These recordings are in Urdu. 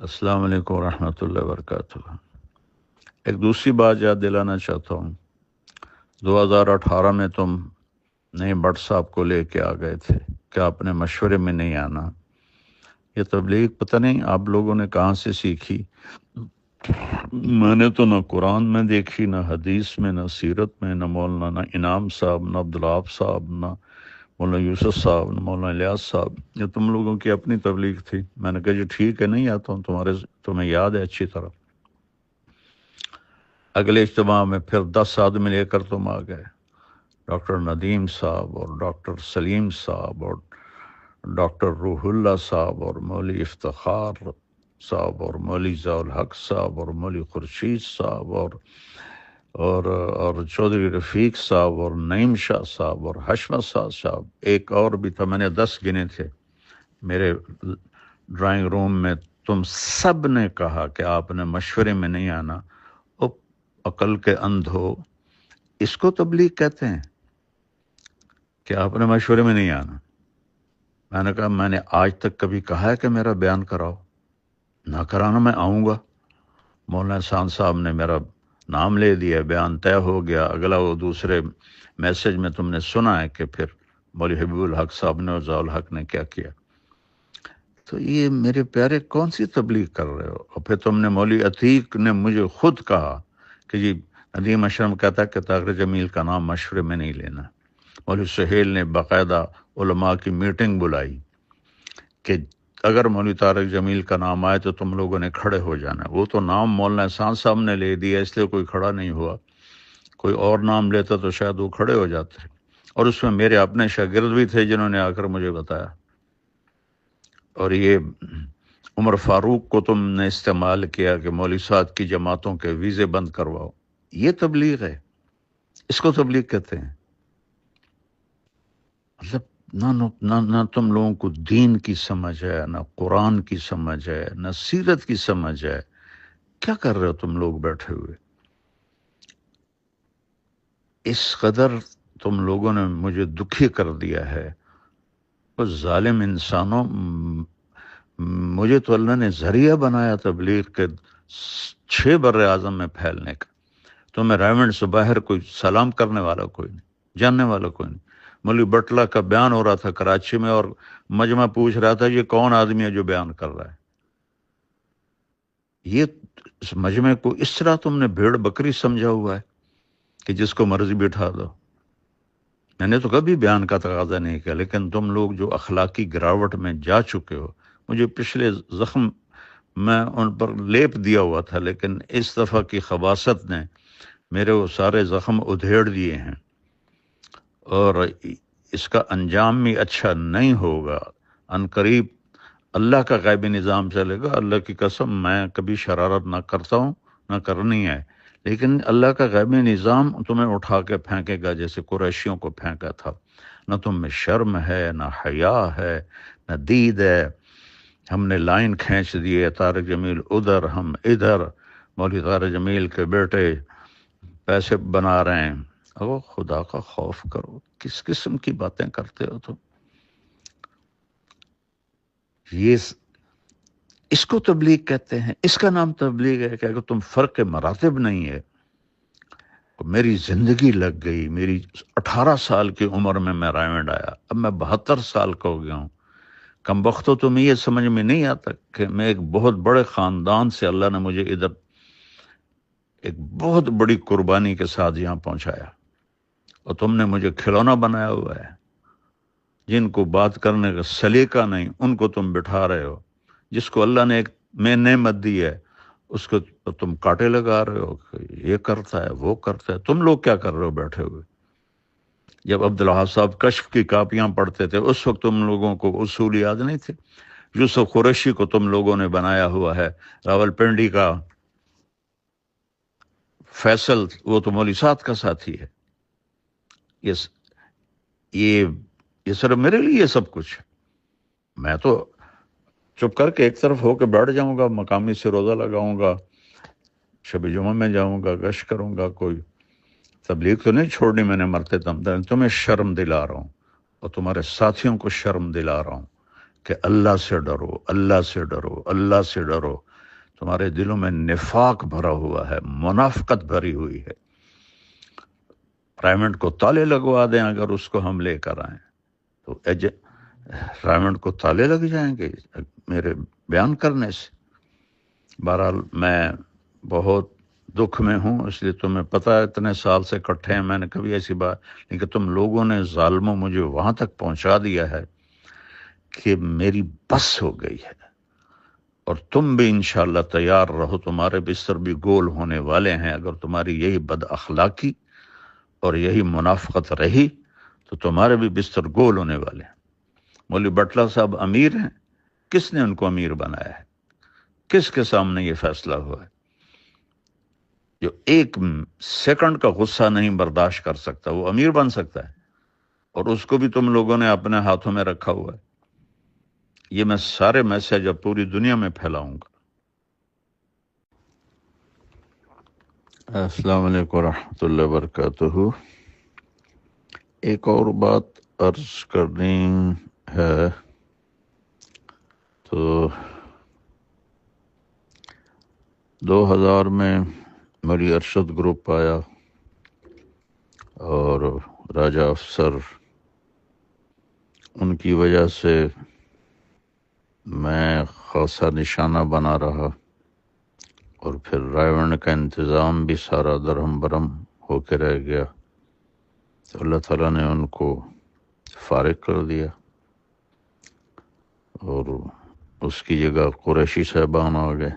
السلام علیکم ورحمۃ اللہ وبرکاتہ۔ ایک دوسری بات یاد دلانا چاہتا ہوں، 2018 میں تم نئے بٹ صاحب کو لے کے آ گئے تھے کہ آپ نے مشورے میں نہیں آنا۔ یہ تبلیغ پتہ نہیں آپ لوگوں نے کہاں سے سیکھی۔ میں نے تو نہ قرآن میں دیکھی، نہ حدیث میں، نہ سیرت میں، نہ مولانا انعام صاحب، نہ عبدالوہاب صاحب، نہ مولانا یوسف صاحب، نہ مولانا الیاس صاحب۔ یہ تم لوگوں کی اپنی تبلیغ تھی۔ میں نے کہا جی ٹھیک ہے، نہیں آتا ہوں، تمہیں یاد ہے اچھی طرح۔ اگلے اجتماع میں پھر 10 آدمی لے کر تم آ گئے، ڈاکٹر ندیم صاحب اور ڈاکٹر سلیم صاحب اور ڈاکٹر روح اللہ صاحب اور مولوی افتخار صاحب اور مولوی ضیاء الحق صاحب اور مولوی خورشید صاحب اور چودھری رفیق صاحب اور نعیم شاہ صاحب اور حشمت صاحب، ایک اور بھی تھا، میں نے 10 گنے تھے میرے ڈرائنگ روم میں۔ تم سب نے کہا کہ آپ نے مشورے میں نہیں آنا۔ او عقل کے اندھو، اس کو تبلیغ کہتے ہیں کہ آپ نے مشورے میں نہیں آنا؟ میں نے کہا میں نے آج تک کبھی کہا ہے کہ میرا بیان کراؤ؟ نہ کرانا میں آؤں گا۔ مولانا احسان صاحب نے میرا نام لے دیا، بیان طے ہو گیا۔ اگلا وہ دوسرے میسج میں تم نے سنا ہے کہ پھر مولوی حبیب الحق صاحب نے اور ضیاء الحق نے کیا کیا۔ تو یہ میرے پیارے کون سی تبلیغ کر رہے ہو؟ اور پھر تم نے مولوی عتیق نے مجھے خود کہا کہ جی ندیم اشرم کہتا ہے کہ طاہر جمیل کا نام مشورے میں نہیں لینا۔ مولوی سہیل نے باقاعدہ علماء کی میٹنگ بلائی کہ اگر مولوی طارق جمیل کا نام آئے تو تم لوگوں نے کھڑے ہو جانا ہے۔ وہ تو نام مولانا احسان صاحب نے لے دیا اس لیے کوئی کھڑا نہیں ہوا، کوئی اور نام لیتا تو شاید وہ کھڑے ہو جاتے۔ اور اس میں میرے اپنے شاگرد بھی تھے جنہوں نے آ کر مجھے بتایا۔ اور یہ عمر فاروق کو تم نے استعمال کیا کہ مولوی صاحب کی جماعتوں کے ویزے بند کرواؤ۔ یہ تبلیغ ہے، اس کو تبلیغ کہتے ہیں؟ مطلب نہ تم لوگوں کو دین کی سمجھ ہے، نہ قرآن کی سمجھ ہے، نہ سیرت کی سمجھ ہے۔ کیا کر رہے ہو تم لوگ بیٹھے ہوئے؟ اس قدر تم لوگوں نے مجھے دکھی کر دیا ہے۔ اس ظالم انسانوں، مجھے تو اللہ نے ذریعہ بنایا تبلیغ کے 6 بر اعظم میں پھیلنے کا۔ تو میں رائمنڈ سے باہر کوئی سلام کرنے والا کوئی نہیں، جاننے والا کوئی نہیں۔ مولوی بٹلہ کا بیان ہو رہا تھا کراچی میں اور مجمع پوچھ رہا تھا یہ کون آدمی ہے جو بیان کر رہا ہے۔ یہ اس مجمع کو اس طرح تم نے بھیڑ بکری سمجھا ہوا ہے کہ جس کو مرضی بٹھا دو۔ میں نے تو کبھی بیان کا تقاضا نہیں کیا، لیکن تم لوگ جو اخلاقی گراوٹ میں جا چکے ہو، مجھے پچھلے زخم میں ان پر لیپ دیا ہوا تھا، لیکن اس دفعہ کی خباثت نے میرے وہ سارے زخم ادھیڑ دیے ہیں، اور اس کا انجام بھی اچھا نہیں ہوگا۔ ان قریب اللہ کا غیبی نظام چلے گا۔ اللہ کی قسم میں کبھی شرارت نہ کرتا ہوں، نہ کرنی ہے، لیکن اللہ کا غیبی نظام تمہیں اٹھا کے پھینکے گا جیسے قریشیوں کو پھینکا تھا۔ نہ تم میں شرم ہے، نہ حیا ہے، نہ دید ہے۔ ہم نے لائن کھینچ دی ہے، طارق جمیل ادھر، ہم ادھر، مولوی طارق جمیل کے بیٹے پیسے بنا رہے ہیں۔ او خدا کا خوف کرو، کس قسم کی باتیں کرتے ہو تم؟ یہ اس کو تبلیغ کہتے ہیں؟ اس کا نام تبلیغ ہے کہ اگر تم فرق مراتب نہیں ہے۔ میری زندگی لگ گئی، میری 18 سال کی عمر میں رائمنڈ آیا، اب میں 72 سال کا ہو گیا ہوں۔ کم بختو تمہیں یہ سمجھ میں نہیں آتا کہ میں ایک بہت بڑے خاندان سے اللہ نے مجھے ادھر ایک بہت بڑی قربانی کے ساتھ یہاں پہنچایا، اور تم نے مجھے کھلونا بنایا ہوا ہے۔ جن کو بات کرنے کا سلیقہ نہیں ان کو تم بٹھا رہے ہو، جس کو اللہ نے ایک میں نعمت دی ہے اس کو تم کاٹے لگا رہے ہو کہ یہ کرتا ہے وہ کرتا ہے۔ تم لوگ کیا کر رہے ہو بیٹھے ہوئے؟ جب عبدالوہاب صاحب کشف کی کاپیاں پڑھتے تھے اس وقت تم لوگوں کو اصول یاد نہیں تھے۔ یوسف قریشی کو تم لوگوں نے بنایا ہوا ہے، راول پنڈی کا فیصل وہ تو مولوی صاحب کا ساتھی ہے۔ یہ صرف میرے لیے یہ سب کچھ ہے؟ میں تو چپ کر کے ایک طرف ہو کے بیٹھ جاؤں گا، مقامی سے روزہ لگاؤں گا، شب جمعہ میں جاؤں گا، گشت کروں گا، کوئی تبلیغ تو نہیں چھوڑنی میں نے مرتے دم تک۔ تمہیں شرم دلا رہا ہوں اور تمہارے ساتھیوں کو شرم دلا رہا ہوں کہ اللہ سے ڈرو، اللہ سے ڈرو، اللہ سے ڈرو، تمہارے دلوں میں نفاق بھرا ہوا ہے، منافقت بھری ہوئی ہے۔ رائمنڈ کو تالے لگوا دیں اگر اس کو ہم لے کر آئیں تو رائمنڈ کو تالے لگ جائیں گے میرے بیان کرنے سے۔ بہرحال میں بہت دکھ میں ہوں، اس لیے تمہیں پتہ ہے اتنے سال سے کٹھے ہیں، میں نے کبھی ایسی بات، لیکن تم لوگوں نے ظالموں مجھے وہاں تک پہنچا دیا ہے کہ میری بس ہو گئی ہے۔ اور تم بھی انشاءاللہ تیار رہو، تمہارے بستر بھی گول ہونے والے ہیں۔ اگر تمہاری یہی بد اخلاقی اور یہی منافقت رہی تو تمہارے بھی بستر گول ہونے والے ہیں۔ مولوی بٹلہ صاحب امیر ہیں، کس نے ان کو امیر بنایا ہے؟ کس کے سامنے یہ فیصلہ ہوا ہے؟ جو ایک سیکنڈ کا غصہ نہیں برداشت کر سکتا وہ امیر بن سکتا ہے؟ اور اس کو بھی تم لوگوں نے اپنے ہاتھوں میں رکھا ہوا ہے۔ یہ میں سارے میسج اب پوری دنیا میں پھیلاؤں گا۔ السلام علیکم ورحمۃ اللہ وبرکاتہ۔ ایک اور بات عرض کرنی ہے، تو 2000 میں میری ارشد گروپ آیا اور راجہ افسر، ان کی وجہ سے میں خاصا نشانہ بنا رہا، اور پھر رائے کا انتظام بھی سارا درہم برہم ہو کے رہ گیا، تو اللہ تعالیٰ نے ان کو فارغ کر دیا، اور اس کی جگہ قریشی صاحبان آ گئے۔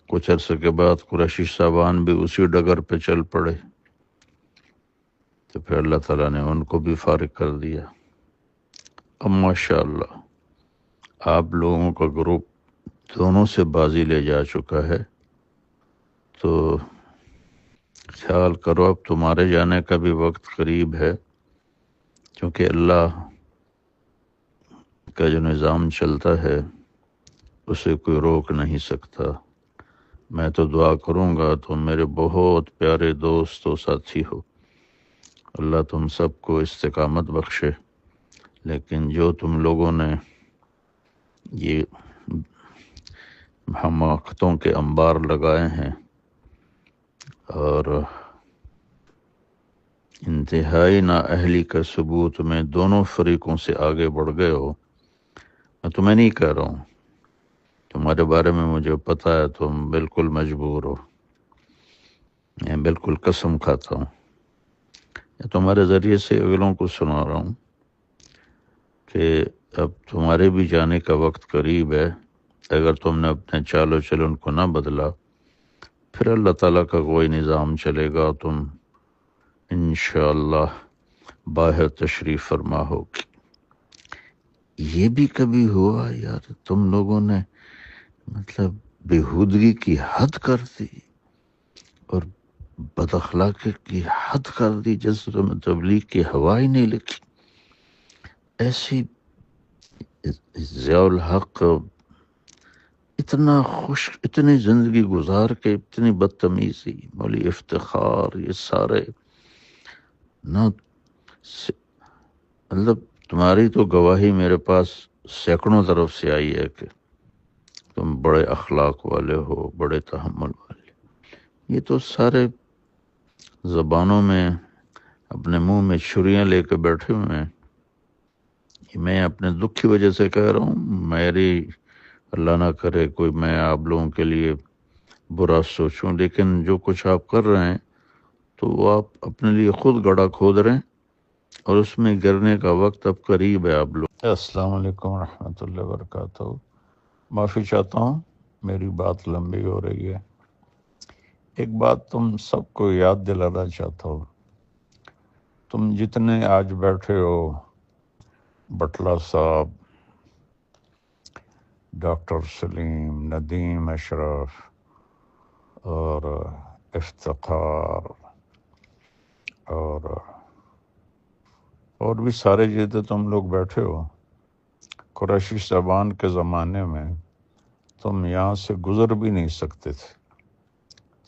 کچھ عرصے کے بعد قریشی صاحبان بھی اسی ڈگر پہ چل پڑے، تو پھر اللہ تعالیٰ نے ان کو بھی فارغ کر دیا۔ اب ماشاءاللہ آپ لوگوں کا گروپ دونوں سے بازی لے جا چکا ہے، تو خیال کرو اب تمہارے جانے کا بھی وقت قریب ہے، کیونکہ اللہ کا جو نظام چلتا ہے اسے کوئی روک نہیں سکتا۔ میں تو دعا کروں گا، تم میرے بہت پیارے دوست و ساتھی ہو، اللہ تم سب کو استقامت بخشے، لیکن جو تم لوگوں نے یہ حماقتوں کے انبار لگائے ہیں اور انتہائی نااہلی کا ثبوت میں دونوں فریقوں سے آگے بڑھ گئے ہو، میں تمہیں نہیں کہہ رہا ہوں، تمہارے بارے میں مجھے پتہ ہے تم بالکل مجبور ہو، میں بالکل قسم کھاتا ہوں، تمہارے ذریعے سے اگلوں کو سنا رہا ہوں کہ اب تمہارے بھی جانے کا وقت قریب ہے۔ اگر تم نے اپنے چال و چلن کو نہ بدلا، پھر اللہ تعالیٰ کا کوئی نظام چلے گا، تم انشاءاللہ باہر تشریف فرما ہوگی۔ یہ بھی کبھی ہوا یار تم لوگوں نے مطلب بےہودگی کی حد کر دی اور بد اخلاقی کی حد کر دی، جس میں تبلیغ کی ہوا ہی نہیں لگی؟ ایسی ضیاء الحق اتنا خوش، اتنی زندگی گزار کے اتنی بدتمیزی، مولی افتخار، یہ سارے نہ مطلب تمہاری تو گواہی میرے پاس سینکڑوں طرف سے آئی ہے کہ تم بڑے اخلاق والے ہو، بڑے تحمل والے۔ یہ تو سارے زبانوں میں اپنے منہ میں چھریاں لے کے بیٹھے ہوئے ہیں۔ میں اپنے دکھ کی وجہ سے کہہ رہا ہوں، میری اللہ نہ کرے کوئی میں آپ لوگوں کے لیے برا سوچوں، لیکن جو کچھ آپ کر رہے ہیں تو وہ آپ اپنے لیے خود گڑھا کھود رہے ہیں، اور اس میں گرنے کا وقت اب قریب ہے آپ لوگ۔ السلام علیکم ورحمۃ اللہ وبرکاتہ۔ معافی چاہتا ہوں، میری بات لمبی ہو رہی ہے۔ ایک بات تم سب کو یاد دلانا چاہتا ہوں، تم جتنے آج بیٹھے ہو، بٹلہ صاحب، ڈاکٹر سلیم، ندیم اشرف اور افتخار اور بھی سارے جتنے تم لوگ بیٹھے ہو، قریشی صاحبان کے زمانے میں تم یہاں سے گزر بھی نہیں سکتے تھے،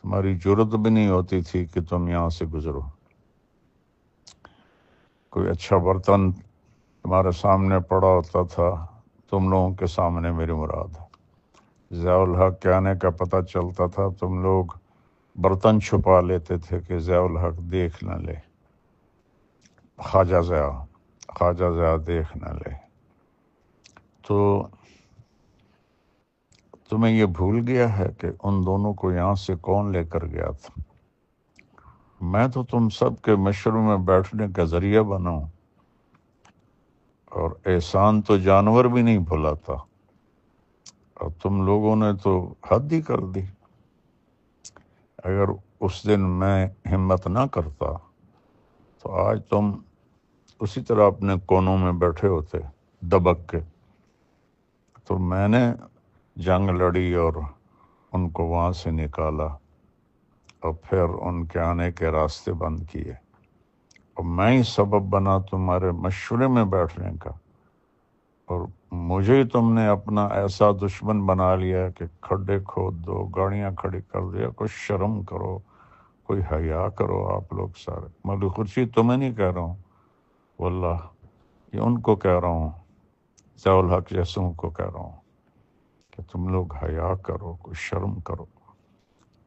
تمہاری جرت بھی نہیں ہوتی تھی کہ تم یہاں سے گزرو۔ کوئی اچھا برتن تمہارے سامنے پڑا ہوتا تھا، تم لوگوں کے سامنے میری مراد ہے۔ ضیاء الحق کے آنے کا پتہ چلتا تھا، تم لوگ برتن چھپا لیتے تھے کہ ضیاء الحق دیکھ نہ لے، خواجہ ضیاء دیکھ نہ لے۔ تو تمہیں یہ بھول گیا ہے کہ ان دونوں کو یہاں سے کون لے کر گیا تھا؟ میں تو تم سب کے مشورے میں بیٹھنے کا ذریعہ بنا ہوں، اور احسان تو جانور بھی نہیں بھلاتا، اور تم لوگوں نے تو حد ہی کر دی۔ اگر اس دن میں ہمت نہ کرتا تو آج تم اسی طرح اپنے کونوں میں بیٹھے ہوتے دبک کے۔ تو میں نے جنگ لڑی اور ان کو وہاں سے نکالا، اور پھر ان کے آنے کے راستے بند کیے، اور میں ہی سبب بنا تمہارے مشورے میں بیٹھنے کا، اور مجھے تم نے اپنا ایسا دشمن بنا لیا کہ کھڈے کھود دو، گاڑیاں کھڑی کر دیا۔ کچھ شرم کرو، کوئی حیا کرو آپ لوگ سارے۔ مولوی خورشید تمہیں نہیں کہہ رہا ہوں، واللہ یہ ان کو کہہ رہا ہوں، ضیاء الحق جیسوں کو کہہ رہا ہوں کہ تم لوگ حیا کرو، کوئی شرم کرو۔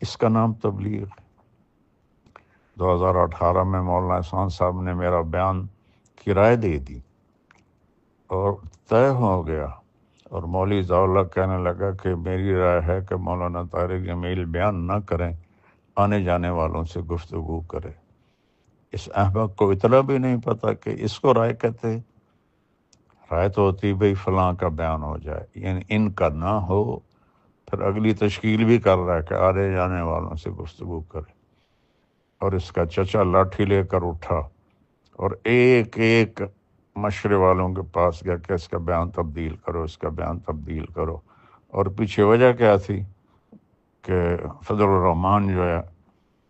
اس کا نام تبلیغ ہے۔ 2018 میں مولانا احسان صاحب نے میرا بیان کی رائے دے دی اور طے ہو گیا، اور مولوی ضیاء الحق کہنے لگا کہ میری رائے ہے کہ مولانا طارق جمیل بیان نہ کریں، آنے جانے والوں سے گفتگو کرے۔ اس احمق کو اتنا بھی نہیں پتا کہ اس کو رائے کہتے۔ رائے تو ہوتی بھئی فلاں کا بیان ہو جائے، یعنی ان کا نہ ہو، پھر اگلی تشکیل بھی کر رہا ہے کہ آنے جانے والوں سے گفتگو کرے۔ اور اس کا چچا لاٹھی لے کر اٹھا اور ایک ایک مشورے والوں کے پاس گیا کہ اس کا بیان تبدیل کرو، اس کا بیان تبدیل کرو۔ اور پیچھے وجہ کیا تھی کہ فضل الرحمان جو ہے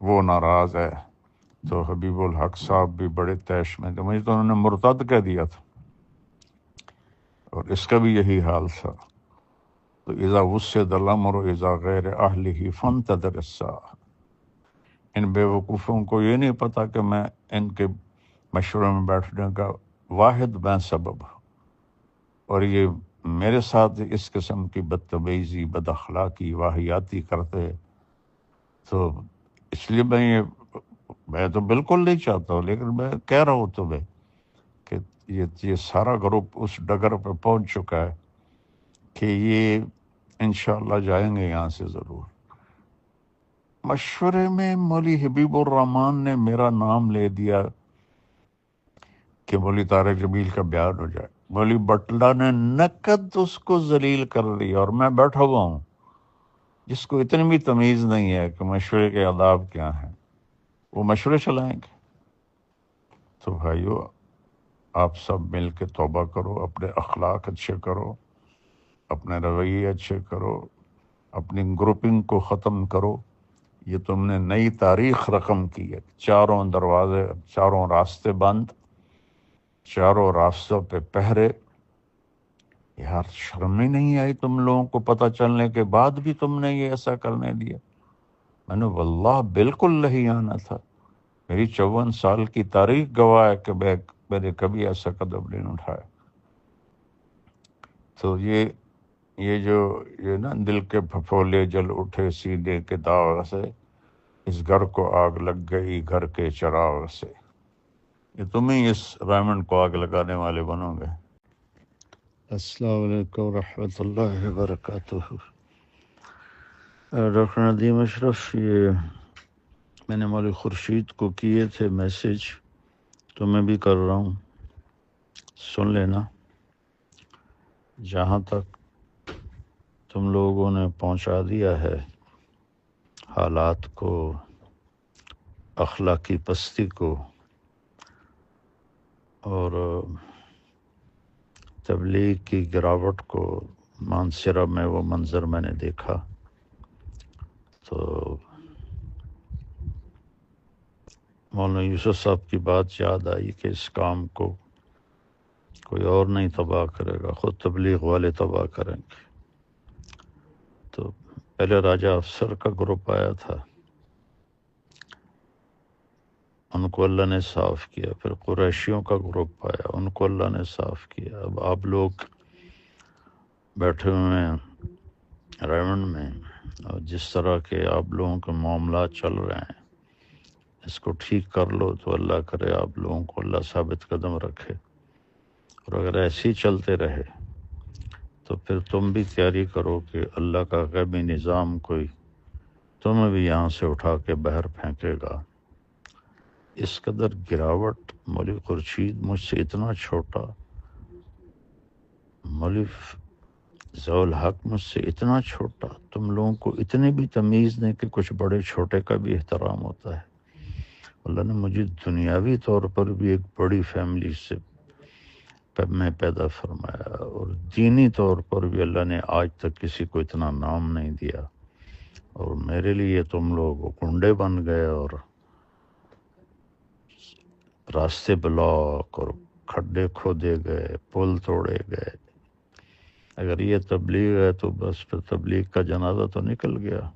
وہ ناراض ہے، تو حبیب الحق صاحب بھی بڑے تیش میں تھے، مجھے تو انہوں نے مرتد کہہ دیا تھا، اور اس کا بھی یہی حال تھا۔ تو اذا وسد الامر اذا غیر اہلہ فانتظر الساعہ۔ ان بے وقوفوں کو یہ نہیں پتا کہ میں ان کے مشورے میں بیٹھنے کا واحد میں سبب ہوں، اور یہ میرے ساتھ اس قسم کی بدتمیزی، بد اخلاقی، واہیاتی کرتے، تو اس لیے میں تو بالکل نہیں چاہتا ہوں، لیکن میں کہہ رہا ہوں تمہیں کہ یہ سارا گروپ اس ڈگر پہ پہنچ چکا ہے کہ یہ انشاءاللہ جائیں گے یہاں سے ضرور۔ مشورے میں مولوی حبیب الرحمان نے میرا نام لے دیا کہ مولوی طارق جمیل کا بیان ہو جائے۔ مولوی بٹلہ نے نقد اس کو ذلیل کر دیا، اور میں بیٹھا ہوا ہوں جس کو اتنی بھی تمیز نہیں ہے کہ مشورے کے آداب کیا ہیں، وہ مشورے چلائیں گے۔ تو بھائیو، آپ سب مل کے توبہ کرو، اپنے اخلاق اچھے کرو، اپنے رویے اچھے کرو، اپنی گروپنگ کو ختم کرو۔ یہ تم نے نئی تاریخ رقم کی ہے، چاروں دروازے، چاروں راستے بند، چاروں راستوں پہ پہرے۔ یار شرم ہی نہیں آئی تم لوگوں کو پتہ چلنے کے بعد بھی تم نے یہ ایسا کرنے دیا؟ میں نے واللہ بالکل نہیں آنا تھا، میری 54 سال کی تاریخ گواہ ہے کہ میں نے کبھی ایسا قدم نہیں اٹھایا۔ تو یہ نا دل کے پھپھولے جل اٹھے سینے کے داغ سے، اس گھر کو آگ لگ گئی گھر کے چراغ سے۔ یہ تم ہی اس رائمنڈ کو آگ لگانے والے بنو گے۔ السلام علیکم ورحمۃ اللہ وبرکاتہ۔ ڈاکٹر ندیم اشرف، یہ میں نے مولوی خورشید کو کیے تھے میسج، تو میں بھی کر رہا ہوں، سن لینا۔ جہاں تک تم لوگوں نے پہنچا دیا ہے حالات کو، اخلاقی پستی کو، اور تبلیغ کی گراوٹ کو، مانسرہ میں وہ منظر میں نے دیکھا، تو مولانا یوسف صاحب کی بات یاد آئی کہ اس کام کو کوئی اور نہیں تباہ کرے گا، خود تبلیغ والے تباہ کریں گے۔ تو پہلے راجہ افسر کا گروپ آیا تھا، ان ان کو اللہ نے صاف کیا، پھر قریشیوں کا گروپ آیا، ان کو اللہ نے صاف کیا۔ اب آپ لوگ بیٹھے ہوئے ہیں ریونڈ میں، اور جس طرح کے آپ لوگوں کے معاملات چل رہے ہیں، اس کو ٹھیک کر لو تو اللہ کرے آپ لوگوں کو اللہ ثابت قدم رکھے، اور اگر ایسے ہی چلتے رہے تو پھر تم بھی تیاری کرو کہ اللہ کا غیبی نظام کوئی تمہیں بھی یہاں سے اٹھا کے باہر پھینکے گا۔ اس قدر گراوٹ، مولوی خورشید مجھ سے اتنا چھوٹا، مولوی ضیاء الحق مجھ سے اتنا چھوٹا، تم لوگوں کو اتنی بھی تمیز نہیں کہ کچھ بڑے چھوٹے کا بھی احترام ہوتا ہے۔ اللہ نے مجھے دنیاوی طور پر بھی ایک بڑی فیملی سے میں پیدا فرمایا، اور دینی طور پر بھی اللہ نے آج تک کسی کو اتنا نام نہیں دیا، اور میرے لیے تم لوگ کنڈے بن گئے اور راستے بلاک اور کھڈے کھودے گئے، پل توڑے گئے۔ اگر یہ تبلیغ ہے تو بس پھر تبلیغ کا جنازہ تو نکل گیا۔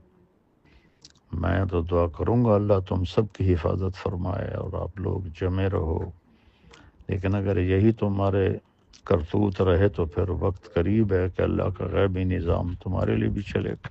میں تو دعا کروں گا اللہ تم سب کی حفاظت فرمائے اور آپ لوگ جمے رہو، لیکن اگر یہی تمہارے کرتوت رہے تو پھر وقت قریب ہے کہ اللہ کا غیبی نظام تمہارے لیے بھی چلے گا۔